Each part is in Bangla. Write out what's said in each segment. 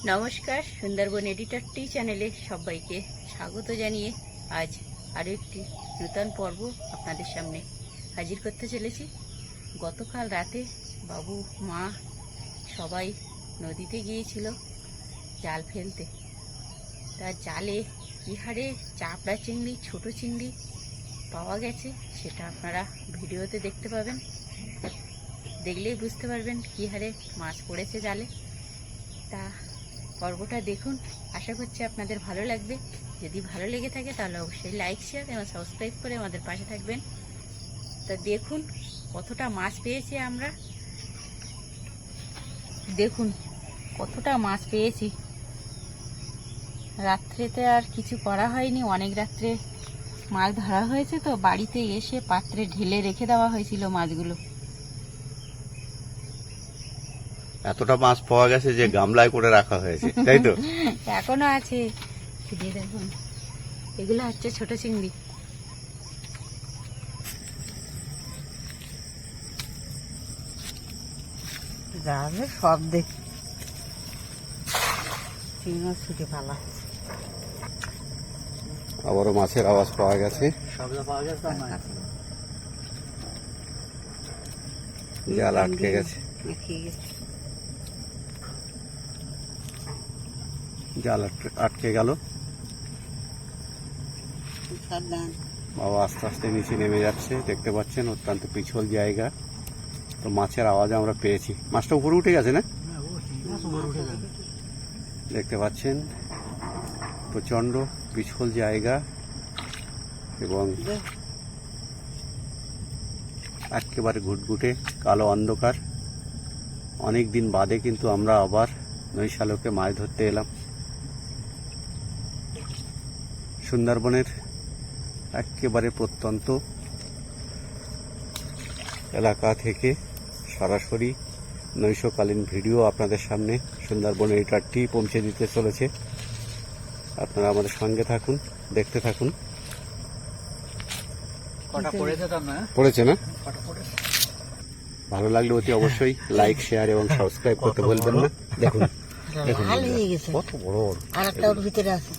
নমস্কার, সুন্দরবন এডিটর টি চ্যানেলে সবাইকে স্বাগত জানিয়ে আজ আরও একটি নূতন পর্ব আপনাদের সামনে হাজির করতে চলেছি। গতকাল রাতে বাবু, মা সবাই নদীতে গিয়েছিল জাল ফেলতে। তার জালে কী হারে চাপড়া চিংড়ি, ছোট চিংড়ি পাওয়া গেছে সেটা আপনারা ভিডিওতে দেখতে পাবেন। দেখলেই বুঝতে পারবেন কী হারে মাছ পড়েছে জালে। তা পর্বটা দেখুন, আশা করছি আপনাদের ভালো লাগবে। যদি ভালো লেগে থাকে তাহলে অবশ্যই লাইক, শেয়ার এবং সাবস্ক্রাইব করে আমাদের পাশে থাকবেন। তা দেখুন কতটা মাছ পেয়েছি আমরা, দেখুন কতটা মাছ পেয়েছি। রাত্রেতে আর কিছু করা হয়নি, অনেক রাত্রে মাছ ধরা হয়েছে, তো বাড়িতে এসে পাত্রে ঢেলে রেখে দেওয়া হয়েছিল মাছগুলো। এতটা মাছ পাওয়া গেছে যে গামলায় করে রাখা হয়েছে, তাই তো? এখনো আছে, দেখুন এগুলো হচ্ছে ছোট চিংড়ি। সব দেখ চিংড়ি ছুটে পালাচ্ছে। আবারও মাছের আওয়াজ পাওয়া গেছে, জাল আটকে গেছে, জাল আটকে গেল। বাবা আস্তে আস্তে নিচে নেমে যাচ্ছে, দেখতে পাচ্ছেন অত্যন্ত পিছল জায়গা। তো মাছের আওয়াজ আমরা পেয়েছি। মাছটা উপরে উঠে গেছে না? দেখতে পাচ্ছেন প্রচন্ড পিছল জায়গা এবং একেবারে ঘুটঘুটে কালো অন্ধকার। অনেক দিন বাদে কিন্তু আমরা আবার নৈশালকে মাছ ধরতে এলাম। সুন্দরবনের একেবারে প্রত্যন্ত এলাকা থেকে সরাসরি নৈশকালীন ভিডিও আপনাদের সামনে সুন্দরবন এডিটরটি পৌঁছে দিতে চলেছে। আপনারা আমাদের সঙ্গে থাকুন, দেখতে থাকুন। পড়েছে না? ভালো লাগলে অতি অবশ্যই লাইক, শেয়ার এবং সাবস্ক্রাইব করতে ভুলবেন না। দেখুন দেখুন কত বড় বড়। আরেকটা ওর ভিতরে আছে,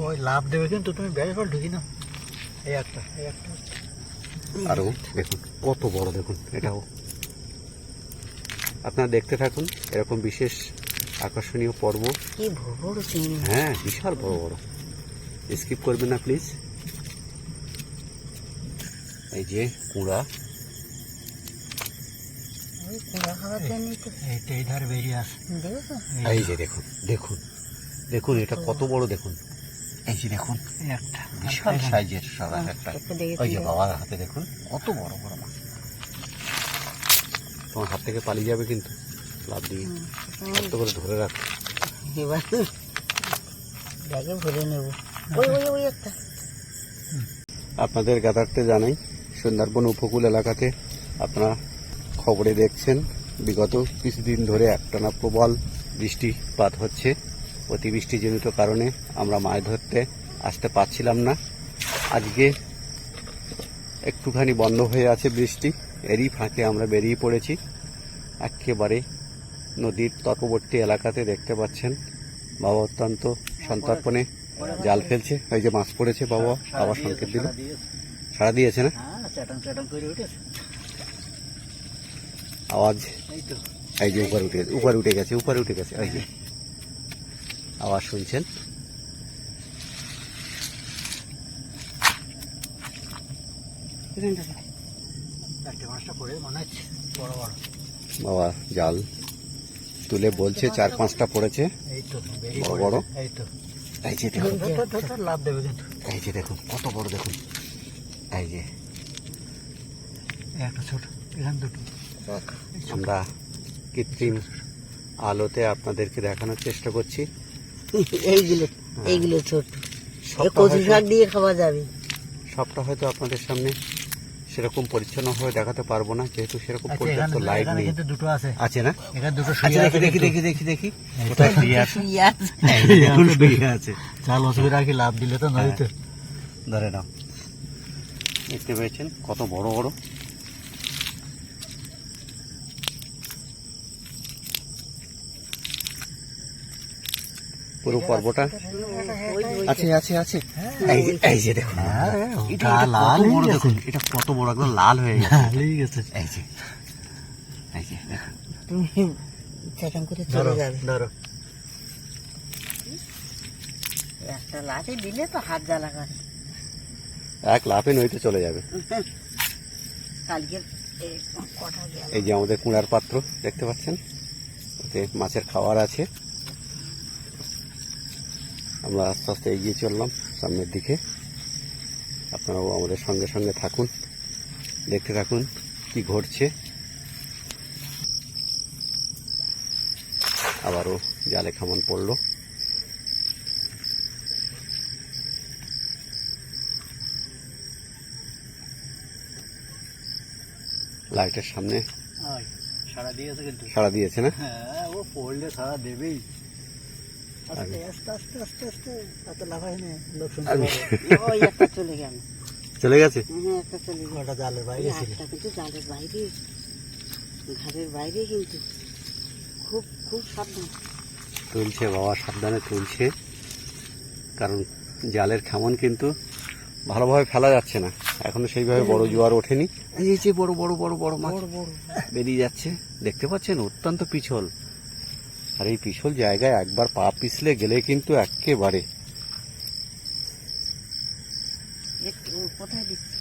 ওই লাভ দেবে কিন্তু তুমি ব্যাগে করে ঢুকি না। এই একটা আরো দেখুন কত বড়, দেখুন এটাও। আপনারা দেখতে থাকুন এরকম বিশেষ আকর্ষণীয় পর্ব। কি বড় চিংড়ি! হ্যাঁ, বিশাল বড় বড়। স্কিপ করবেন না প্লিজ। এই যে কুড়া, এই ধারে বেরিয়ে আসে। এই যে দেখুন দেখুন দেখুন এটা কত বড়, দেখুন এই যে দেখুন একটা বিশাল সাইজের সাদা একটা। ওই যে বাবার হাতে দেখুন কত বড় বড় মাছ। তোমার হাত থেকে পালিয়ে যাবে কিন্তু, লাভ দিয়ে শক্ত করে ধরে রাখ। এবার ব্যাগে ভরে নেব। ওই একটা। আপনাদের জ্ঞাতার্থে জানাই, সুন্দরবন উপকূল এলাকাতে আপনারা খবরে দেখছেন বিগত কিছুদিন ধরে একটানা প্রবল বৃষ্টিপাত হচ্ছে। অতিবৃষ্টিজনিত কারণে আমরা মাছ ধরতে আসতে পারছিলাম না। আজকে একটুখানি বন্ধ হয়ে আছে বৃষ্টি, এরই ফাঁকে আমরা বেরিয়ে পড়েছি। একেবারে নদীর তটবর্তী এলাকাতে দেখতে পাচ্ছেন বাবা অত্যন্ত সন্তর্পণে জাল ফেলছে। এই যে মাছ পড়েছে, বাবা আবার সংকেত দিল, সাড়া দিয়েছে না? আওয়াজ এই যে উপরে উঠে গেছে। এই যে আওয়াজ শুনছেন। বাবা জাল তুলে বলছে 4-5টা পড়েছে বড় বড়। এই যে দেখুন, লাভ দেবে কিন্তু। এই যে দেখুন কত বড়, দেখুন এই যে একটা ছোট, এখান দুটো। আমরা কৃত্রিম আলোতে আপনাদেরকে দেখানোর চেষ্টা করছি। এইগুলো ছোট, কচু শাক দিয়ে খাওয়া যাবে। সবটা হয়তো আপনাদের সামনে সেরকম পরিচ্ছন্ন হয়ে দেখাতে পারবো না, যেহেতু সেরকম পর্যাপ্ত লাইট নেই। দুটো আছে না? এখানে দুটো দেখি আছে। চাল অসুবিধা কি, লাভ দিলে তো নদীতে ধরে নাও। দেখতে পেয়েছেন কত বড় বড়। পুরো পর্বটা আছে আছে আছে এই যে দেখুন এটা লাল কত বড় হয়ে দেখুন, এটা কত বড় একদম লাল হয়ে গেছে। লেগে গেছে। এই যে এই যে দেখুন। তুমি চেতন করে ধরো চলে যাবে। ধরো একটা লাঠি দিলে তো হাত জ্বালা করে। এক লাফে নইতে চলে যাবে। কালকে কটা গেল। এই যে আমাদের কুঁড়ার পাত্র দেখতে পাচ্ছেন, ওতে মাছের খাবার আছে। আমরা আস্তে আস্তে এগিয়ে চললাম সামনের দিকে। আপনারাও আমাদের সঙ্গে সঙ্গে থাকুন, দেখতে থাকুন কি ঘটছে। আবারও জালে খামন পড়লো। লাইটের সামনে সারা দিয়েছে কিন্তু। সাড়া দিয়েছে না? হ্যাঁ, ও পড়লে সারা দেবেই। আস্তে আগে। আস্তে আস্তে আস্তে আস্তে এত লাফাই না, লোক শুনতে আমি- পাবে। ওই একটা চলে গেল। চলে গেছে। হ্যাঁ, একটা চলে গেল। ওটা জালের বাইরে ছিল। একটা কিন্তু জালের বাইরে, ঘাটের বাইরে, কিন্তু খুব খুব সাবধান। তুলছে বাবা, সাবধানে তুলছে, কারণ জালের খামন কিন্তু ভালোভাবে ফেলা যাচ্ছে না এখনো, সেইভাবে বড় জোয়ার ওঠেনি। এই যে বড় বড় বড় বড় মাছ বেরিয়ে যাচ্ছে, দেখতে পাচ্ছেন, অত্যন্ত পিছল। আর এই পিছল জায়গায় একবার পা পিছলে গেলে কিন্তু একেবারে। কোথায় দিচ্ছি?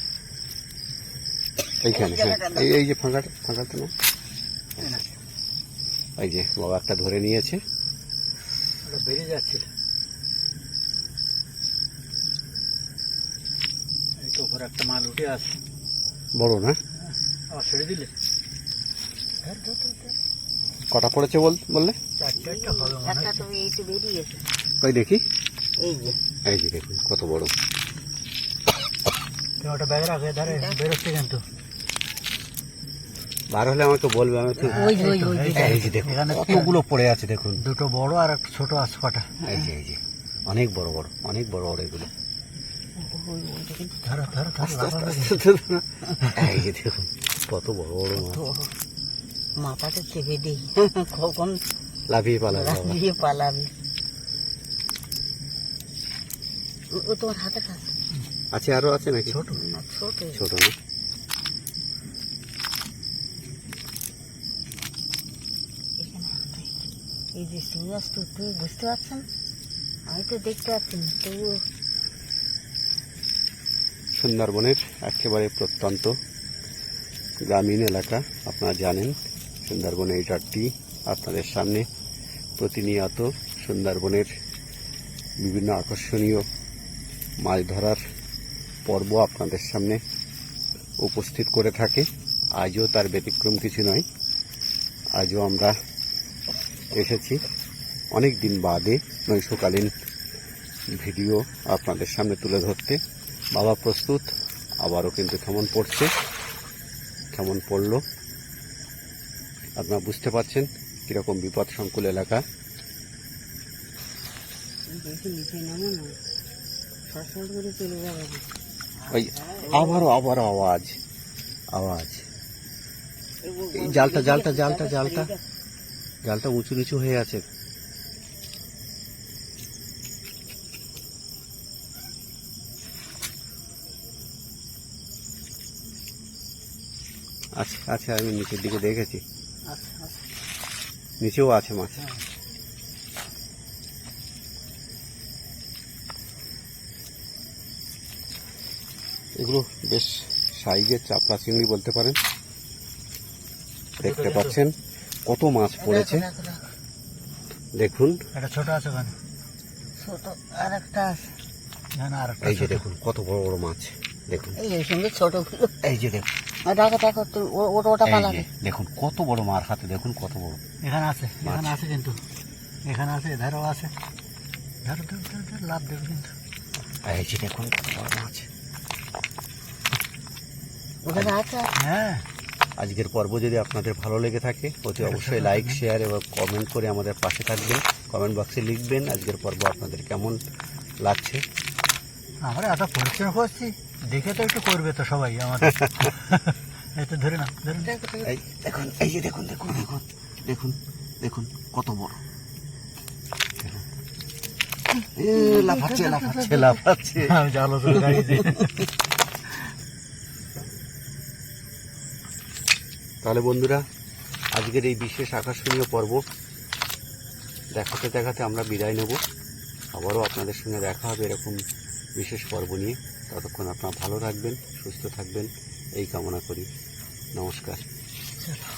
এইখানে হ্যাঁ, এই যে ফাঁকাটা না, এই যে বাবা একটা ধরে নিয়েছে। ওটা বেরিয়ে যাচ্ছিল। এই তো উপরে একটা মাল উঠে আছে। বড় না? আবার ছেড়ে দিলে কটা পড়েছে বললে? চারটে হবে মনে একটা হয়। তো এই তো বেরিয়েছে। ওই দেখি, এই যে এই যে দেখুন কত বড়। তুমি ওটা ব্যাগে রাখো, ধারে বেরোচ্ছে কিন্তু। বার হলে আমাকে বলবে, আমি একটু। ওই যে, ওই যে, ওই যে। এই যে দেখুন এখানে কতগুলো পড়ে আছে দেখুন। দুটো বড় আর একটা ছোট আছে কটা। এই যে অনেক বড় বড়, অনেক বড় বড় এগুলো। ধরো ধরো আস্তে আস্তে ধরো। আস্তে আস্তে। এই যে দেখুন কত বড় বড় মাছ। মাথাটা চেপে দিই, কখন লাফিয়ে পালাবে বাবা। দিয়ে পালাবে। ও তোমার হাতে কাছে আছে, আরো আছে নাকি? ছোট না, ছোট। ছোট না? এখানে একটাই। এই যে সিরিয়াস তো তুই বুঝতে পারছেন, আমি তো দেখতে পাচ্ছি না, তবুও সুন্দরবনের একেবারে প্রত্যন্ত গ্রামীণ এলাকা, আপনারা জানেন। সুন্দরবন এইটারটি আপনাদের সামনে প্রতিনিয়ত সুন্দরবনের বিভিন্ন আকর্ষণীয় মাছ ধরার পর্ব আপনাদের সামনে উপস্থিত করে থাকে। আজও তার ব্যতিক্রম কিছু নয়। আজও আমরা এসেছি অনেক দিন বাদে নৈশকালীন ভিডিও আপনাদের সামনে তুলে ধরতে। বাবা প্রস্তুত, আবারও কিন্তু কেমন পড়ছে, কেমন পড়লো আপনারা বুঝতে পারছেন কিরকম বিপদ সংকুল এলাকা। দেখি নিচে নামো না, সসল করে চলে যাবে। ওই আবারও আবারও আওয়াজ আওয়াজ। এই জালটা জালটা জালটা জালটা জালটা উঁচু নিচু হয়ে আছে। আচ্ছা আচ্ছা, আমি নিচের দিকে দেখেছি, নিচেও আছে মাছ। এগুলো বেশ সাইজের চাপড়া চিংড়ি বলতে পারেন। দেখতে পাচ্ছেন কত মাছ পড়েছে, দেখুন। একটা ছোট আছে ওখানে। ছোট আর একটা আছে। এখানে আর একটা এই যে দেখুন কত বড় বড় মাছ, দেখুন। এই সঙ্গে ছোটগুলো। এই যে দেখুন, দেখো দেখো, ওটা এই পালাবে। যে দেখুন কত বড় মার হাতে, দেখুন কত বড়। এখানে আছে, মাছ। এখানে আছে কিন্তু। এখানে আছে, এধারেও আছে। ধরো ধরো ধরো ধরো, লাভ দেবে কিন্তু। এই যে দেখুন কত বড় মাছ। ওখানে আছে। হ্যাঁ, আজকের পর্ব যদি আপনাদের ভালো লেগে থাকে অতি অবশ্যই লাইক, শেয়ার এবং কমেন্ট করে আমাদের পাশে থাকবেন। কমেন্ট বক্সে লিখবেন আজকের পর্ব আপনাদের কেমন লাগছে। আমরা এত পরিশ্রম করছি, দেখে তো একটু করবে তো সবাই আমাদের। এই তো ধরে না, ধরে না। এই দেখুন, এই যে দেখুন দেখুন দেখুন দেখুন দেখুন কত বড়। দেখুন। লাফাচ্ছে লাফাচ্ছে লাফাচ্ছে। আমি জালো ধরে দাঁড়িয়েছি। তাহলে বন্ধুরা, আজকের এই বিশেষ আকর্ষণীয় পর্ব দেখাতে দেখাতে আমরা বিদায় নেব। আবারও আপনাদের সঙ্গে দেখা হবে এরকম বিশেষ পর্ব নিয়ে। ততক্ষণ আপনারা ভালো থাকবেন, সুস্থ থাকবেন এই কামনা করি। নমস্কার।